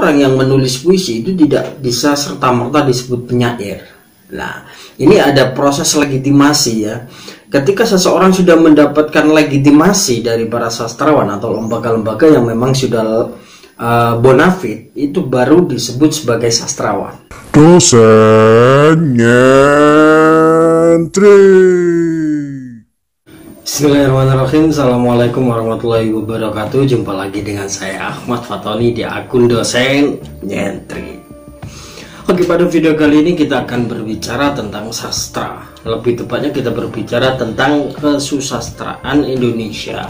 orang-orang yang menulis puisi itu tidak bisa serta-merta disebut penyair. Nah, ini ada proses legitimasi ya. Ketika seseorang sudah mendapatkan legitimasi dari para sastrawan atau lembaga-lembaga yang memang sudah bonafit, itu baru disebut sebagai sastrawan. Dosen nyentrik. Bismillahirrahmanirrahim. Assalamualaikum warahmatullahi wabarakatuh. Jumpa lagi dengan saya Ahmad Fatoni di akun Dosen Nyentrik. Oke, pada video kali ini kita akan berbicara tentang sastra. Lebih tepatnya kita berbicara tentang kesusastraan Indonesia,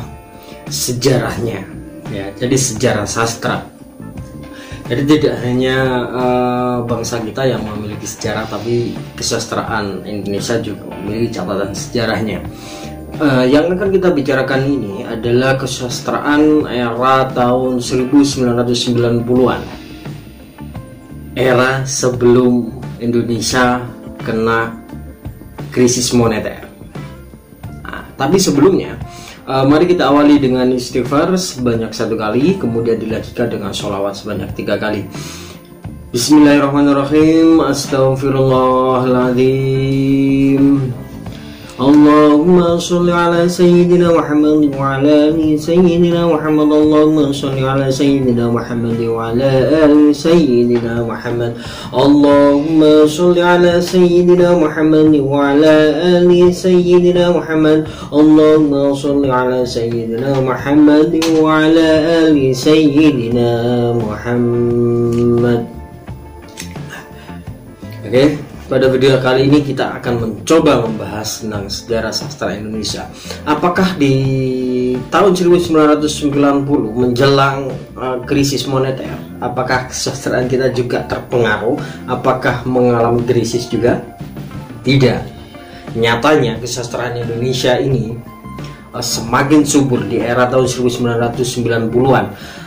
sejarahnya ya. Jadi sejarah sastra. Jadi tidak hanya bangsa kita yang memiliki sejarah, tapi kesusastraan Indonesia juga memiliki catatan sejarahnya. Yang akan kita bicarakan ini adalah kesusastraan era tahun 1990-an. Era sebelum Indonesia kena krisis moneter. Nah, tapi sebelumnya, mari kita awali dengan istighfar sebanyak 1 kali, kemudian dilanjutkan dengan sholawat sebanyak 3 kali. Bismillahirrahmanirrahim. Astaghfirullahaladzim. Allahumma sholli ala sayyidina Muhammad wa ala ali sayyidina Muhammad. Allahumma sholli ala sayyidina Muhammad wa ala ali sayyidina Muhammad. Allahumma sholli ala sayyidina Muhammad wa ala ali sayyidina Muhammad. Allahumma sholli ala sayyidina Muhammad wa ala ali sayyidina Muhammad. Oke. Pada video kali ini kita akan mencoba membahas tentang sejarah sastra Indonesia. Apakah di tahun 1990 menjelang krisis moneter, apakah kesusastraan kita juga terpengaruh? Apakah mengalami krisis juga? Tidak. Nyatanya kesusastraan Indonesia ini semakin subur di era tahun 1990-an.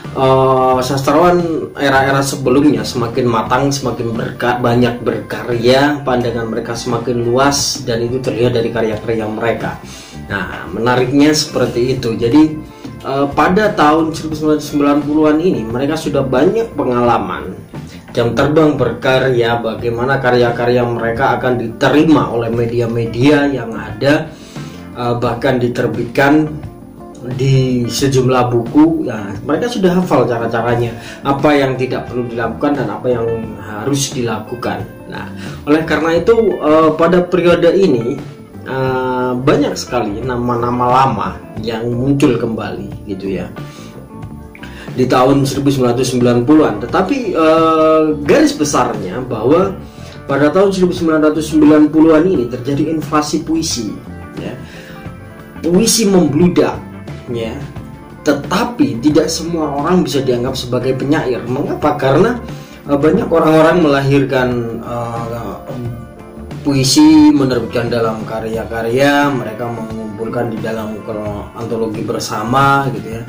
Sastrawan era-era sebelumnya semakin matang, semakin banyak berkarya, pandangan mereka semakin luas, dan itu terlihat dari karya-karya mereka. Nah, menariknya seperti itu. Jadi pada tahun 1990-an ini mereka sudah banyak pengalaman, jam terbang berkarya, bagaimana karya-karya mereka akan diterima oleh media-media yang ada, bahkan diterbitkan di sejumlah buku. Ya, mereka sudah hafal cara-caranya, apa yang tidak perlu dilakukan dan apa yang harus dilakukan. Nah, oleh karena itu pada periode ini banyak sekali nama-nama lama yang muncul kembali gitu ya di tahun 1990-an. Tetapi garis besarnya bahwa pada tahun 1990-an ini terjadi inflasi puisi ya. Puisi membludak ya, tetapi tidak semua orang bisa dianggap sebagai penyair. Mengapa? Karena banyak orang-orang melahirkan puisi, menerbitkan dalam karya-karya, mereka mengumpulkan di dalam antologi bersama gitu ya,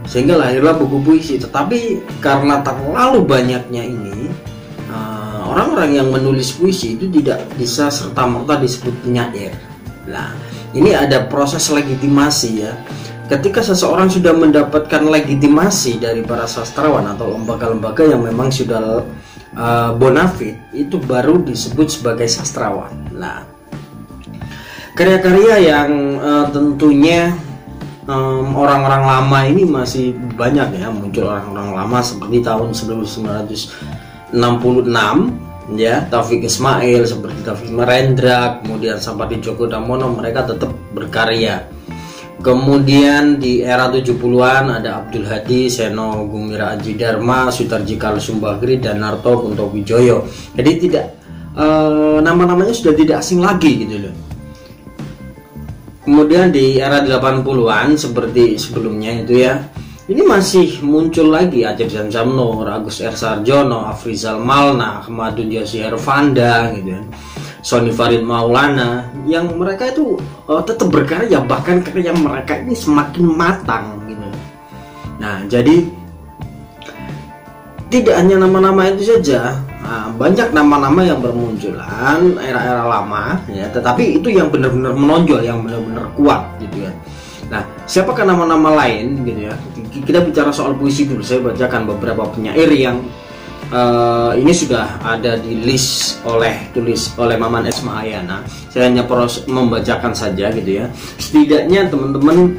sehingga lahirlah buku puisi. Tetapi karena terlalu banyaknya ini, orang-orang yang menulis puisi itu tidak bisa serta-merta disebut penyair. Nah, ini ada proses legitimasi ya. Ketika seseorang sudah mendapatkan legitimasi dari para sastrawan atau lembaga-lembaga yang memang sudah bonafit, itu baru disebut sebagai sastrawan. Nah, karya-karya yang tentunya orang-orang lama ini masih banyak ya, muncul orang-orang lama seperti tahun 1966 ya, Taufik Ismail, seperti Taufik Marendra, kemudian Sapardi Djoko Damono, mereka tetap berkarya. Kemudian di era 70-an ada Abdul Hadi, Seno Gumira Aji Dharma, Sutarji Kalsumbagri, dan Narto Kuntowijoyo. Jadi tidak nama-namanya sudah tidak asing lagi gitu loh. Kemudian di era 80-an seperti sebelumnya itu ya, ini masih muncul lagi Acep Zamzamnur, Agus R. Sarjono, Afrizal Malna, Ahmadun Yasi Hervanda gitu ya, Sony Farid Maulana, yang mereka itu tetap berkarya, bahkan karya mereka ini semakin matang gitu. Nah, jadi tidak hanya nama-nama itu saja, banyak nama-nama yang bermunculan era-era lama ya, tetapi itu yang benar-benar menonjol, yang benar-benar kuat gitu ya. Nah, siapakah nama-nama lain gitu ya? Kita bicara soal puisi dulu. Saya bacakan beberapa penyair yang ini sudah ada di list oleh Maman S. Mahayana. Saya hanya membacakan saja gitu ya. Setidaknya teman-teman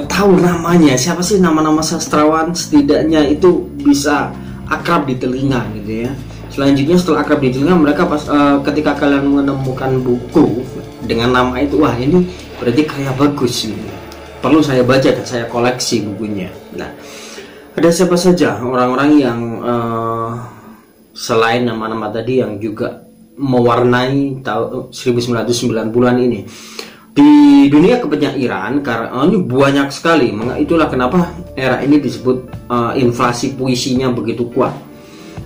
tahu namanya, siapa sih nama-nama sastrawan, setidaknya itu bisa akrab di telinga gitu ya. Selanjutnya setelah akrab di telinga, mereka ketika kalian menemukan buku dengan nama itu, wah ini berarti karya bagus gitu. Perlu saya baca dan saya koleksi bukunya. Nah, ada siapa saja orang-orang yang selain nama-nama tadi yang juga mewarnai tahun 1990-an ini di dunia kepenyairan, karena ini banyak sekali. Itulah kenapa era ini disebut inflasi puisinya begitu kuat.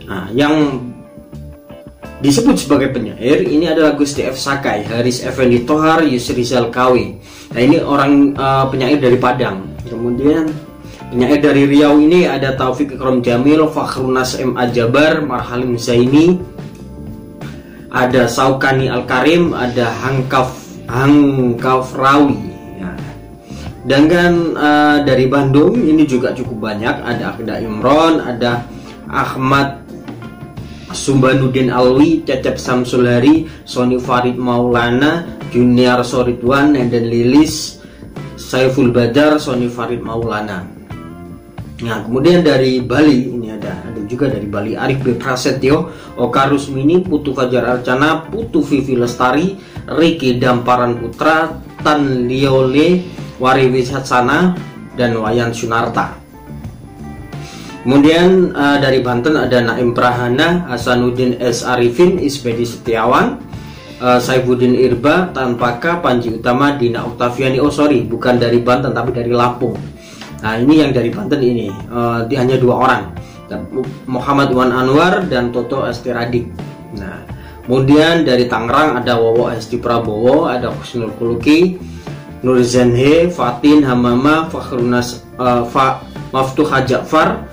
Nah, yang disebut sebagai penyair ini adalah Gusti F. Sakai, Haris Effendi Tohar, Yusrizal Kawi. Nah, ini orang penyair dari Padang. Kemudian penyair dari Riau ini ada Taufik Ikram Jamil, Fakhrunas M.A. Jabar, Marhalim Zaini, ada Saukani Al-Karim, ada Hangkaf Rawi ya. Dan kan dari Bandung ini juga cukup banyak, ada Akda Imron, ada Ahmad Sumbanuddin Alwi, Cecep Samsul Hari, Sony Farid Maulana, Junior Soridwan, Nenden Lilis, Saiful Badar, Sony Farid Maulana. Nah, kemudian dari Bali ini ada juga dari Bali Arif B. Prasetyo, Oka Rusmini, Putu Fajar Arcana, Putu Vivi Lestari, Riki Damparan Putra, Tan Liole, Wari Wisatsana, dan Wayan Sunarta. Kemudian dari Banten ada Naim Prahana, Hasanuddin S. Arifin, Isbedi Setiawan, Saifuddin Irba, Tanpaka, Panji Utama, Dina Oktaviani. Oh sorry, bukan dari Banten tapi dari Lampung. Nah, ini yang dari Banten ini hanya 2 orang, Muhammad Wan Anwar dan Toto Estiradik. Nah, kemudian dari Tangerang ada Wowo Hesti Prabowo, ada Husnul Khuluki, Nur Zenhe, Fatin Hamama, Fakhrunas Maftuha Ja'far,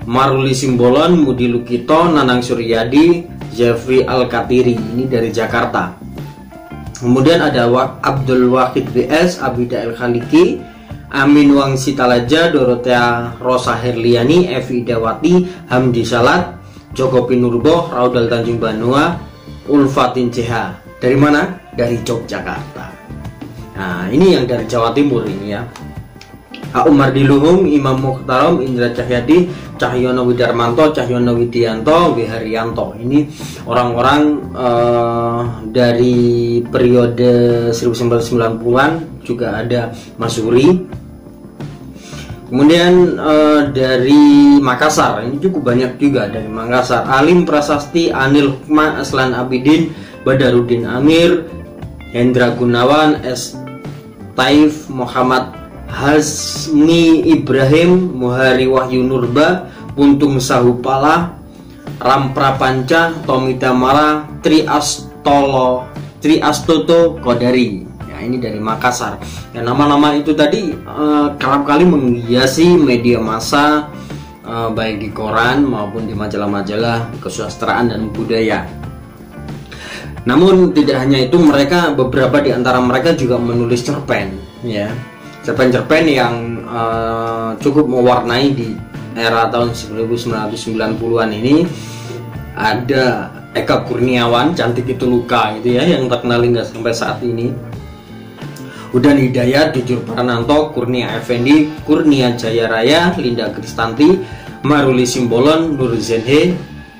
Maruli Simbolon, Mudi Lukito, Nanang Suryadi, Jeffrey Al-Katiri. Ini dari Jakarta. Kemudian ada Abdul Wahid BS, Abida El Khaliki, Amin Wangsi Talaja, Dorothea Rosa Herliani, Evi Dawati, Hamdi Salat, Joko Pinurbo, Raudal Tanjung Banua, Ulfatin CH. Dari mana? Dari Yogyakarta. Nah, ini yang dari Jawa Timur ini ya. Umar Diluhung, Imam Mukhtaram, Indra Cahyadi, Cahyono Widarmanto, Cahyono Widianto, Wiharyanto. Ini orang-orang dari periode 1990-an. Juga ada Masuri. Kemudian dari Makassar, ini cukup banyak juga dari Makassar. Alim Prasasti, Anil Hukma, Aslan Abidin, Badarudin Amir, Hendra Gunawan, S. Taif, Muhammad Hasmi Ibrahim, Muhari Wahyu Nurba, Puntung Sahupala, Rampra Panca, Tommy Damara, Tri Astoto Kodari. Ya, ini dari Makassar. Dan nama-nama itu tadi kerap kali menghiasi media massa, baik di koran maupun di majalah-majalah kesusastraan dan budaya. Namun tidak hanya itu, beberapa di antara mereka juga menulis cerpen ya. Cerpen-cerpen yang cukup mewarnai di era tahun 1990-an ini. Ada Eka Kurniawan, Cantik Itu Luka gitu ya, yang terkenal hingga sampai saat ini. Udan Hidayat, Jujur Prananto, Kurnia Effendi, Kurnia Jaya Raya, Linda Kristanti, Maruli Simbolon, Nur Zenhe,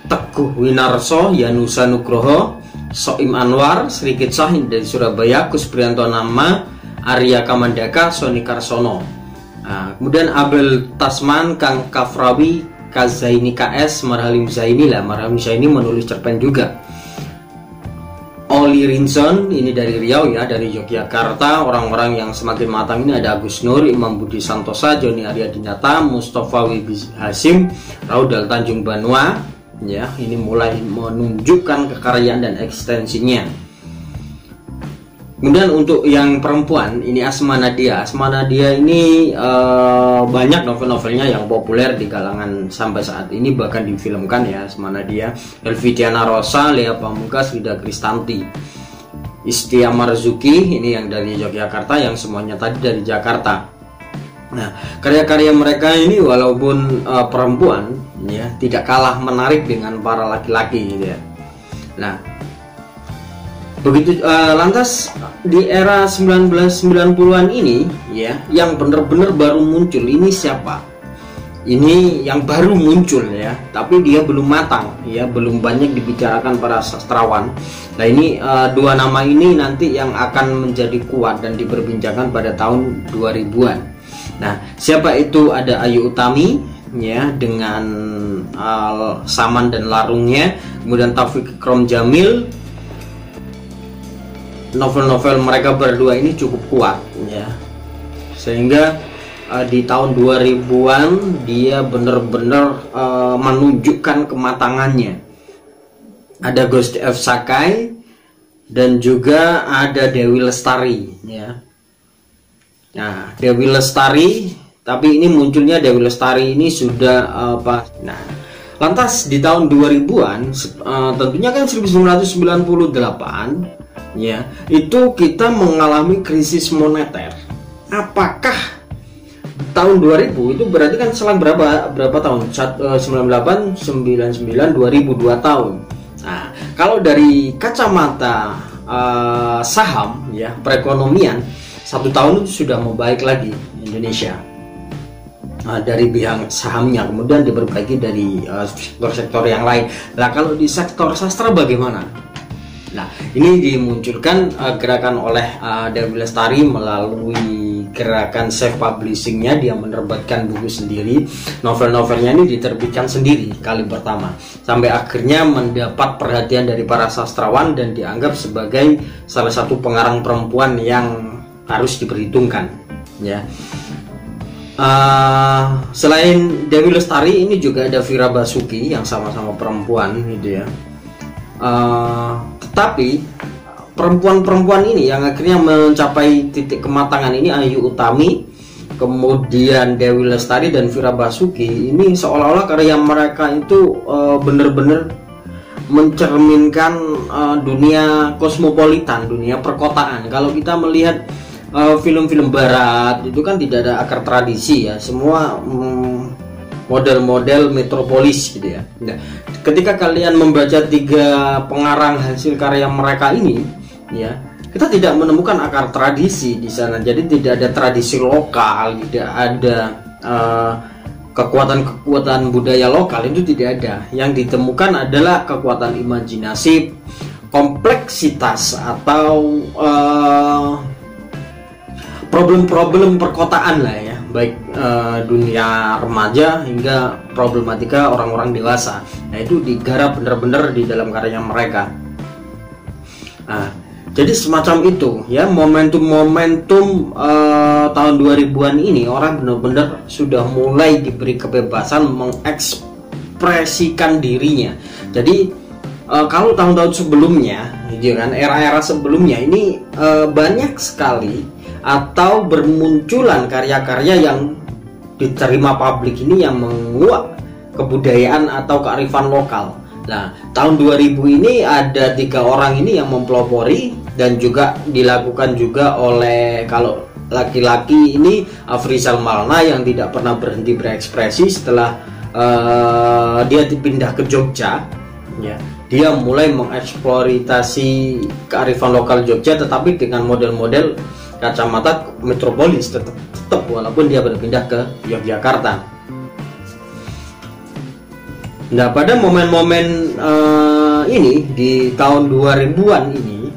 Teguh Winarso, Yanusa Nugroho, Soim Anwar, Srikit Sahin dari Surabaya, Kusprianto Nama, Arya Kamandaka, Soni Karsono. Nah, kemudian Abel Tasman, Kang Kafrawi, Kazaini KS, Marhalim Zaini lah. Marhalim Zaini menulis cerpen juga. Oli Rinson, ini dari Riau ya, dari Yogyakarta. Orang-orang yang semakin matang ini ada Agus Nur, Imam Budi Santosa, Joni Arya Dinata, Mustafa Wibi Hasim, Raudal Tanjung Banua. Ya, ini mulai menunjukkan kekaryaan dan ekstensinya. Kemudian untuk yang perempuan ini Asma Nadia. Asma Nadia ini banyak novel-novelnya yang populer di kalangan sampai saat ini, bahkan difilmkan ya. Asma Nadia, Elvidiana Rosa, Lea Pamungkas, Rida Kristanti, Istia Marzuki, ini yang dari Yogyakarta, yang semuanya tadi dari Jakarta. Nah, karya-karya mereka ini walaupun perempuan ya tidak kalah menarik dengan para laki-laki gitu ya. Nah, begitu lantas di era 1990-an ini ya, yang benar-benar baru muncul ini siapa? Ini yang baru muncul ya, tapi dia belum matang ya, belum banyak dibicarakan para sastrawan. Nah, ini dua nama ini nanti yang akan menjadi kuat dan diperbincangkan pada tahun 2000-an. Nah, siapa itu? Ada Ayu Utami ya dengan Saman dan Larungnya, kemudian Taufik Ikram Jamil. Novel-novel mereka berdua ini cukup kuat ya, sehingga di tahun 2000-an dia benar-benar menunjukkan kematangannya. Ada Ghost F Sakai dan juga ada Dewi Lestari ya. Nah, Dewi Lestari, tapi ini munculnya Dewi Lestari ini sudah apa? Nah, lantas di tahun 2000-an tentunya kan 1998 ya, itu kita mengalami krisis moneter. Apakah tahun 2000 itu berarti kan selang berapa tahun? 98, 99, 2000, 2 tahun. Nah, kalau dari kacamata saham ya, perekonomian, 1 tahun itu sudah membaik lagi Indonesia dari pihak sahamnya, kemudian diperbaiki dari sektor-sektor yang lain. Nah, kalau di sektor sastra bagaimana? Nah, ini dimunculkan gerakan oleh Dewi Lestari melalui gerakan self publishingnya. Dia menerbitkan buku sendiri, novel-novelnya ini diterbitkan sendiri kali pertama, sampai akhirnya mendapat perhatian dari para sastrawan dan dianggap sebagai salah satu pengarang perempuan yang harus diperhitungkan ya. Selain Dewi Lestari, ini juga ada Fira Basuki yang sama-sama perempuan gitu ya. Tetapi perempuan-perempuan ini yang akhirnya mencapai titik kematangan ini, Ayu Utami, kemudian Dewi Lestari dan Fira Basuki, ini seolah-olah karya mereka itu benar-benar mencerminkan dunia kosmopolitan, dunia perkotaan. Kalau kita melihat film-film barat itu kan tidak ada akar tradisi ya, semua model-model metropolis gitu ya. Nah, ketika kalian membaca 3 pengarang hasil karya mereka ini ya, kita tidak menemukan akar tradisi di sana. Jadi tidak ada tradisi lokal, tidak ada kekuatan-kekuatan budaya lokal, itu tidak ada. Yang ditemukan adalah kekuatan imajinasi, kompleksitas atau problem-problem perkotaan lah ya, baik dunia remaja hingga problematika orang-orang dewasa. Nah, itu digarap benar-benar di dalam karya mereka. Nah, jadi semacam itu ya, momentum-momentum tahun 2000-an ini orang benar-benar sudah mulai diberi kebebasan mengekspresikan dirinya. Jadi kalau tahun-tahun sebelumnya, kan era-era sebelumnya ini banyak sekali atau bermunculan karya-karya yang diterima publik ini yang menguak kebudayaan atau kearifan lokal. Nah, tahun 2000 ini ada 3 orang ini yang mempelopori dan juga dilakukan juga oleh, kalau laki-laki ini Afrizal Malna yang tidak pernah berhenti berekspresi setelah dia dipindah ke Jogja ya. Dia mulai mengeksploitasi kearifan lokal Jogja tetapi dengan model-model kacamata metropolis tetap walaupun dia berpindah ke Yogyakarta. Nah, pada momen-momen ini di tahun 2000-an ini,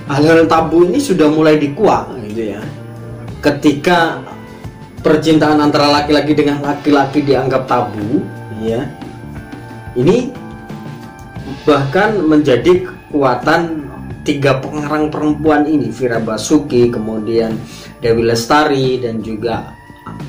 hal-hal tabu ini sudah mulai dikuak gitu ya. Ketika percintaan antara laki-laki dengan laki-laki dianggap tabu ya, ini bahkan menjadi kekuatan 3 pengarang perempuan ini, Fira Basuki, kemudian Dewi Lestari dan juga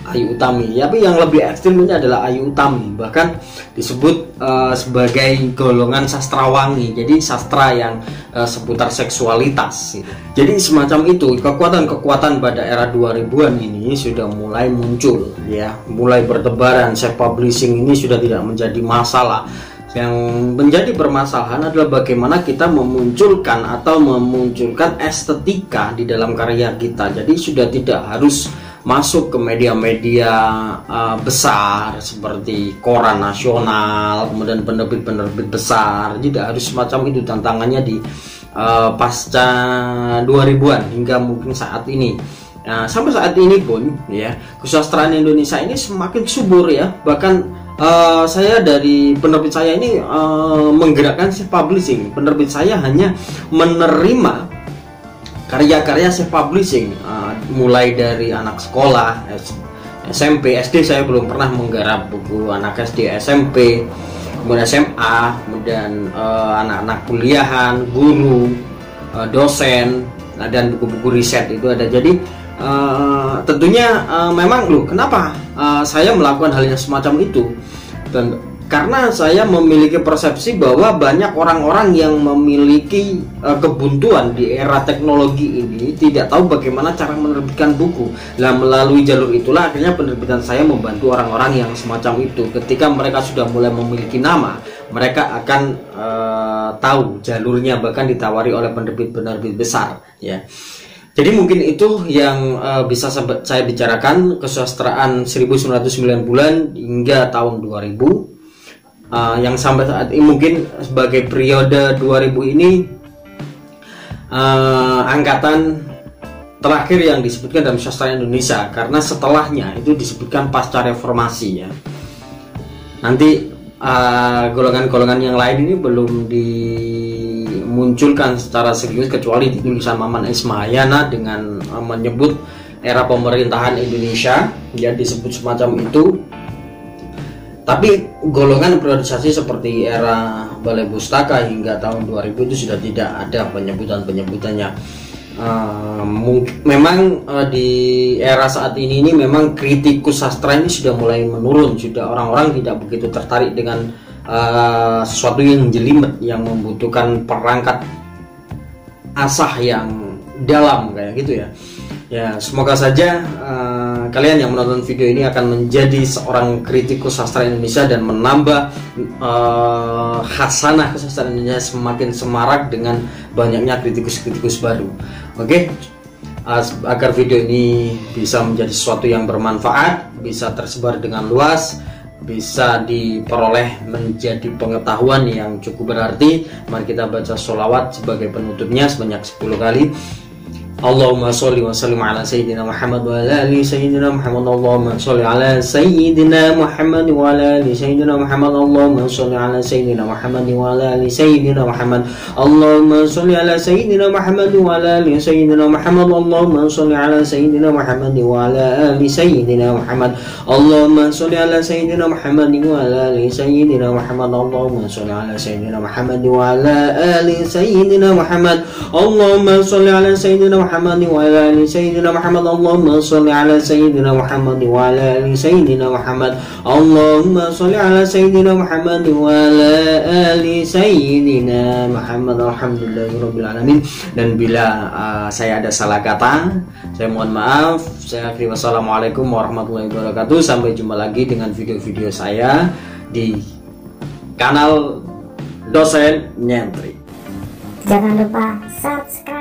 Ayu Utami. Tapi yang lebih ekstrim ini adalah Ayu Utami, bahkan disebut sebagai golongan sastrawangi. Jadi sastra yang seputar seksualitas gitu. Jadi semacam itu, kekuatan-kekuatan pada era 2000-an ini sudah mulai muncul ya, mulai bertebaran. Self publishing ini sudah tidak menjadi masalah. Yang menjadi permasalahan adalah bagaimana kita memunculkan estetika di dalam karya kita. Jadi sudah tidak harus masuk ke media-media besar seperti koran nasional, kemudian penerbit-penerbit besar. Jadi harus semacam itu tantangannya di pasca 2000-an hingga mungkin saat ini. Nah, sampai saat ini pun ya, kesusastraan Indonesia ini semakin subur ya. Bahkan saya dari penerbit saya ini menggerakkan self publishing. Penerbit saya hanya menerima karya-karya self publishing, mulai dari anak sekolah, SMP, SD saya belum pernah menggarap buku anak SD, SMP, kemudian SMA, kemudian anak-anak kuliahan, guru, dosen, dan buku-buku riset itu ada. Jadi tentunya memang loh, kenapa saya melakukan hal yang semacam itu? Dan karena saya memiliki persepsi bahwa banyak orang-orang yang memiliki kebuntuan di era teknologi ini tidak tahu bagaimana cara menerbitkan buku. Nah, melalui jalur itulah akhirnya penerbitan saya membantu orang-orang yang semacam itu. Ketika mereka sudah mulai memiliki nama, mereka akan tahu jalurnya, bahkan ditawari oleh penerbit-penerbit besar ya. Jadi mungkin itu yang bisa saya bicarakan, kesusastraan 1990-an hingga tahun 2000. Yang sampai saat ini mungkin sebagai periode 2000 ini angkatan terakhir yang disebutkan dalam sastra Indonesia, karena setelahnya itu disebutkan pasca reformasi ya. Nanti golongan-golongan yang lain ini belum dimunculkan secara serius kecuali di tulisan Maman Ismayana dengan menyebut era pemerintahan Indonesia ya, disebut semacam itu. Tapi golongan periodisasi seperti era Balai Pustaka hingga tahun 2000 itu sudah tidak ada penyebutan-penyebutannya. Memang di era saat ini memang kritikus sastra ini sudah mulai menurun. Sudah orang-orang tidak begitu tertarik dengan sesuatu yang jelimet, yang membutuhkan perangkat asah yang dalam kayak gitu ya. Ya, semoga saja kalian yang menonton video ini akan menjadi seorang kritikus sastra Indonesia dan menambah khasanah kesastraan Indonesia semakin semarak dengan banyaknya kritikus-kritikus baru. Oke, agar video ini bisa menjadi sesuatu yang bermanfaat, bisa tersebar dengan luas, bisa diperoleh menjadi pengetahuan yang cukup berarti, mari kita baca sholawat sebagai penutupnya sebanyak 10 kali. Allahumma sholli wa sallim ala sayyidina Muhammad wa ala ali sayyidina Muhammad. Allahumma sholli ala sayyidina Muhammad wa ala ali sayyidina Muhammad. Allahumma sholli ala sayyidina Muhammad wa ala ali sayyidina Muhammad. Allahumma sholli ala sayyidina Muhammad wa ala ali sayyidina Muhammad. Allahumma sholli ala sayyidina Muhammad wa ala ali sayyidina Muhammad. Allahumma sholli ala sayyidina Muhammad wa ala ali sayyidina Muhammad. Allahumma sholli ala sayyidina Muhammad wa ala ali sayyidina Muhammad. Allahumma sholli ala sayyidina Muhammad wa ala ali sayyidina Muhammad. Allahumma sholli ala sayyidina Muhammad wa ala ali sayyidina Muhammad. Allahumma sholli ala sayyidina Muhammad wa ala ali sayyidina Muhammad. Alhamdulillahirabbil alamin. Dan bila saya ada salah kata, saya mohon maaf. Saya akhiri, wassalamualaikum warahmatullahi wabarakatuh. Sampai jumpa lagi dengan video-video saya di kanal Dosen Nyentrik. Jangan lupa subscribe.